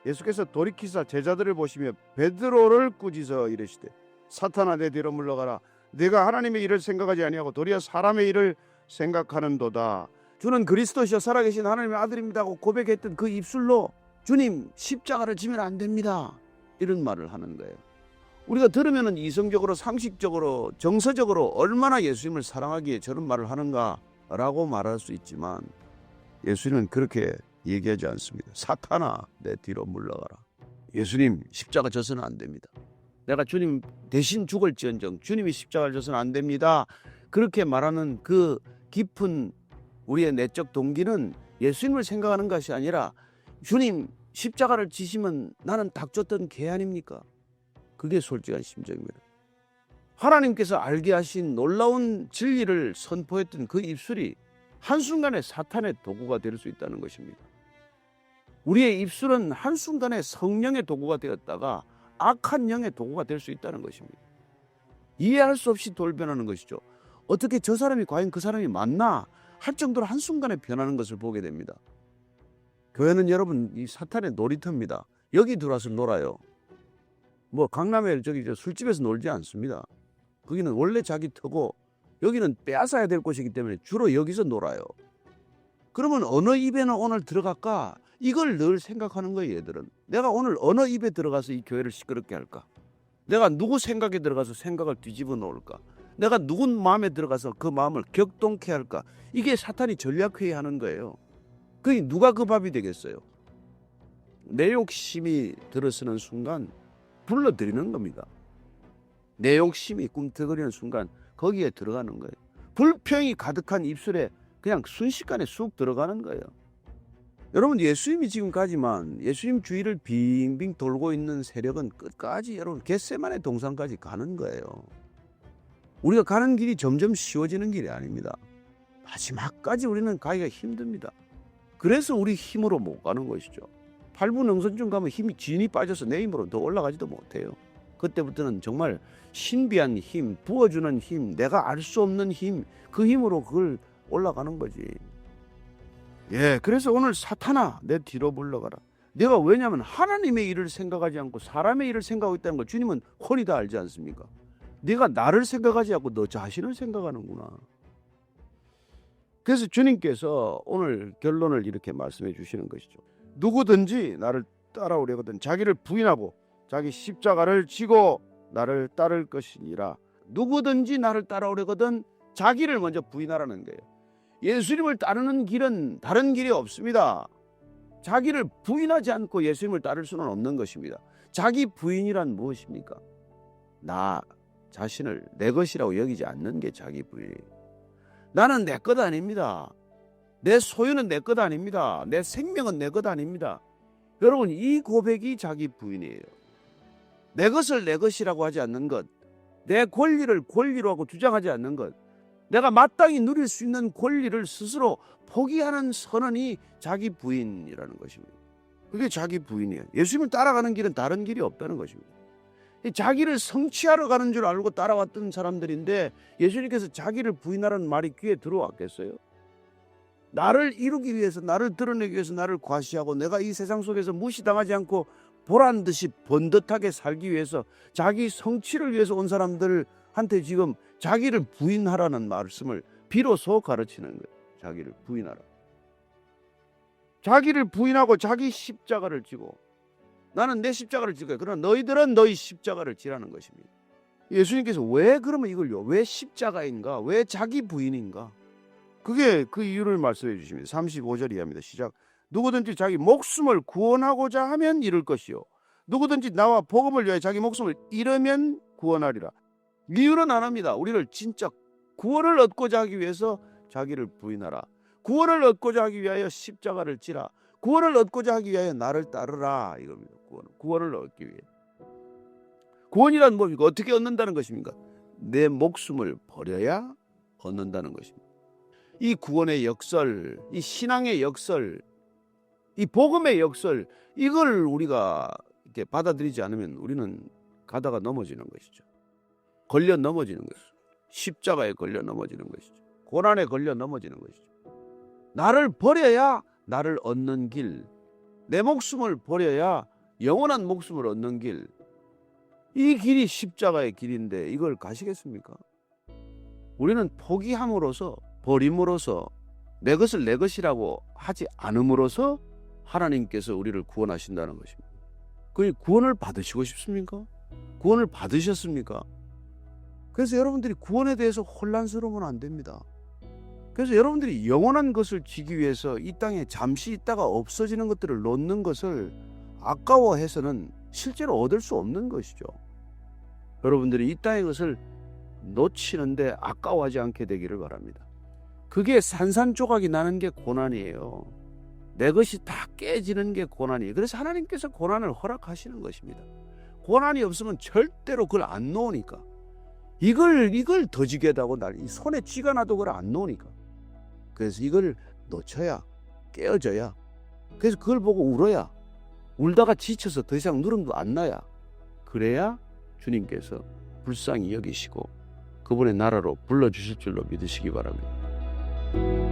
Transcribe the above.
예수께서 돌이키사 제자들을 보시며 베드로를 꾸짖어 이르시되 사탄아 내 뒤로 물러가라. 네가 하나님의 일을 생각하지 아니하고 도리어 사람의 일을 생각하는도다. 주는 그리스도시여 살아계신 하나님의 아들입니다 하고 고백했던 그 입술로 주님 십자가를 지면 안 됩니다, 이런 말을 하는 거예요. 우리가 들으면 이성적으로 상식적으로 정서적으로 얼마나 예수님을 사랑하기에 저런 말을 하는가라고 말할 수 있지만 예수님은 그렇게 얘기하지 않습니다. 사탄아 내 뒤로 물러가라. 예수님 십자가 져서는 안 됩니다. 내가 주님 대신 죽을지언정 주님이 십자가를 져서는 안 됩니다. 그렇게 말하는 그 깊은 우리의 내적 동기는 예수님을 생각하는 것이 아니라 주님 십자가를 지시면 나는 닥쳤던 개 아닙니까? 그게 솔직한 심정입니다. 하나님께서 알게 하신 놀라운 진리를 선포했던 그 입술이 한순간에 사탄의 도구가 될 수 있다는 것입니다. 우리의 입술은 한순간에 성령의 도구가 되었다가 악한 영의 도구가 될 수 있다는 것입니다. 이해할 수 없이 돌변하는 것이죠. 어떻게 저 사람이 과연 그 사람이 맞나 할 정도로 한순간에 변하는 것을 보게 됩니다. 교회는 여러분 이 사탄의 놀이터입니다. 여기 들어와서 놀아요. 뭐 강남에 저기 술집에서 놀지 않습니다. 거기는 원래 자기 터고 여기는 빼앗아야 될 곳이기 때문에 주로 여기서 놀아요. 그러면 어느 입에는 오늘 들어갈까? 이걸 늘 생각하는 거예요. 얘들은 내가 오늘 어느 입에 들어가서 이 교회를 시끄럽게 할까? 내가 누구 생각에 들어가서 생각을 뒤집어 놓을까? 내가 누군 마음에 들어가서 그 마음을 격동케 할까? 이게 사탄이 전략회의하는 거예요. 그게 누가 그 밥이 되겠어요? 내 욕심이 들어서는 순간 불러들이는 겁니다. 내 욕심이 꿈틀거리는 순간 거기에 들어가는 거예요. 불평이 가득한 입술에 그냥 순식간에 쑥 들어가는 거예요. 여러분 예수님이 지금까지만 예수님 주위를 빙빙 돌고 있는 세력은 끝까지 여러분 겟세마네 동산까지 가는 거예요. 우리가 가는 길이 점점 쉬워지는 길이 아닙니다. 마지막까지 우리는 가기가 힘듭니다. 그래서 우리 힘으로 못 가는 것이죠. 8분 능선중 가면 힘이 진이 빠져서 내 힘으로 더 올라가지도 못해요. 그때부터는 정말 신비한 힘, 부어주는 힘, 내가 알 수 없는 힘, 그 힘으로 그걸 올라가는 거지. 예, 그래서 오늘 사탄아 내 뒤로 물러가라. 내가 왜냐하면 하나님의 일을 생각하지 않고 사람의 일을 생각하고 있다는 걸 주님은 훤히 다 알지 않습니까? 네가 나를 생각하지 않고 너 자신을 생각하는구나. 그래서 주님께서 오늘 결론을 이렇게 말씀해 주시는 것이죠. 누구든지 나를 따라오려거든 자기를 부인하고 자기 십자가를 지고 나를 따를 것이니라. 누구든지 나를 따라오려거든 자기를 먼저 부인하라는 거예요. 예수님을 따르는 길은 다른 길이 없습니다. 자기를 부인하지 않고 예수님을 따를 수는 없는 것입니다. 자기 부인이란 무엇입니까? 나 자신을 내 것이라고 여기지 않는 게 자기 부인이에요. 나는 내 것 아닙니다. 내 소유는 내 것 아닙니다. 내 생명은 내 것 아닙니다. 여러분 이 고백이 자기 부인이에요. 내 것을 내 것이라고 하지 않는 것, 내 권리를 권리로 하고 주장하지 않는 것, 내가 마땅히 누릴 수 있는 권리를 스스로 포기하는 선언이 자기 부인이라는 것입니다. 그게 자기 부인이에요. 예수님을 따라가는 길은 다른 길이 없다는 것입니다. 자기를 성취하러 가는 줄 알고 따라왔던 사람들인데 예수님께서 자기를 부인하라는 말이 귀에 들어왔겠어요? 나를 이루기 위해서, 나를 드러내기 위해서 나를 과시하고 내가 이 세상 속에서 무시당하지 않고 보란듯이 번듯하게 살기 위해서 자기 성취를 위해서 온 사람들한테 지금 자기를 부인하라는 말씀을 비로소 가르치는 거예요. 자기를 부인하라. 자기를 부인하고 자기 십자가를 지고 나는 내 십자가를 질 거야. 그러나 너희들은 너희 십자가를 지라는 것입니다. 예수님께서 왜 그러면 이걸요? 왜 십자가인가? 왜 자기 부인인가? 그게 그 이유를 말씀해 주십니다. 35절 이하입니다. 시작. 누구든지 자기 목숨을 구원하고자 하면 잃을 것이요 누구든지 나와 복음을 위하여 자기 목숨을 잃으면 구원하리라. 이유는 안 합니다. 우리를 진짜 구원을 얻고자 하기 위해서 자기를 부인하라. 구원을 얻고자 하기 위하여 십자가를 지라. 구원을 얻고자 하기 위하여 나를 따르라 이겁니다. 구원을 얻기 위해. 구원이란 뭡니까? 어떻게 얻는다는 것입니까? 내 목숨을 버려야 얻는다는 것입니다. 이 구원의 역설, 이 신앙의 역설, 이 복음의 역설, 이걸 우리가 이렇게 받아들이지 않으면 우리는 가다가 넘어지는 것이죠. 걸려 넘어지는 것이죠. 십자가에 걸려 넘어지는 것이죠. 고난에 걸려 넘어지는 것이죠. 나를 버려야 나를 얻는 길, 내 목숨을 버려야 영원한 목숨을 얻는 길, 이 길이 십자가의 길인데 이걸 가시겠습니까? 우리는 포기함으로써, 버림으로써, 내 것을 내 것이라고 하지 않음으로써 하나님께서 우리를 구원하신다는 것입니다. 그 구원을 받으시고 싶습니까? 구원을 받으셨습니까? 그래서 여러분들이 구원에 대해서 혼란스러우면 안 됩니다. 그래서 여러분들이 영원한 것을 지기 위해서 이 땅에 잠시 있다가 없어지는 것들을 놓는 것을 아까워해서는 실제로 얻을 수 없는 것이죠. 여러분들이 이 땅의 것을 놓치는데 아까워하지 않게 되기를 바랍니다. 그게 산산조각이 나는 게 고난이에요. 내 것이 다 깨지는 게 고난이에요. 그래서 하나님께서 고난을 허락하시는 것입니다. 고난이 없으면 절대로 그걸 안 놓으니까. 이걸 더 지게다고 손에 쥐가 나도 그걸 안 놓으니까. 그래서 이걸 놓쳐야, 깨어져야, 그래서 그걸 보고 울어야, 울다가 지쳐서 더 이상 누름도 안 나야, 그래야 주님께서 불쌍히 여기시고 그분의 나라로 불러주실 줄로 믿으시기 바랍니다.